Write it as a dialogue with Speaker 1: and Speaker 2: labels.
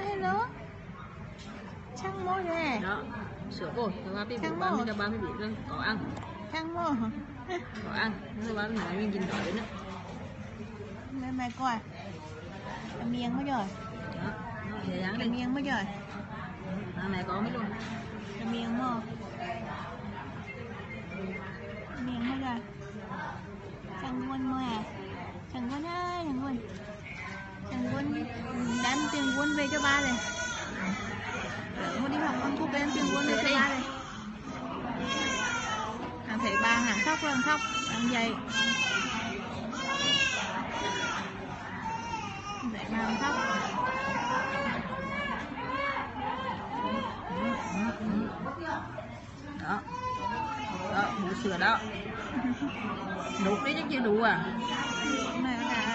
Speaker 1: hello. Trăng môi nè.
Speaker 2: Đó, sữa bột, ba bị bụng ba cho ba mới bị lên có ăn.
Speaker 1: Trăng môi hả?
Speaker 2: Có ăn, nó ba nãy mình nhìn nói nữa.
Speaker 1: Mày coi. Miếng mới rồi.
Speaker 2: Đó, nó dễ dàng đây.
Speaker 1: Miếng mới rồi.
Speaker 2: Này có mấy luôn.
Speaker 1: Miếng mà. Miếng mới rồi. Trăng quân mời à? Trăng quân ơi, Trăng quân. Trăng quân đem tiền quân về cho ba này. Muốn đi học con thuốc đem tiền quân về cho ba này. Thấy ba hàng khóc rồi, khóc ăn dậy. Để ba hàng khóc.
Speaker 2: Đó, đó, bú sữa đó. Đủ đấy chứ chưa đủ à?
Speaker 1: Này là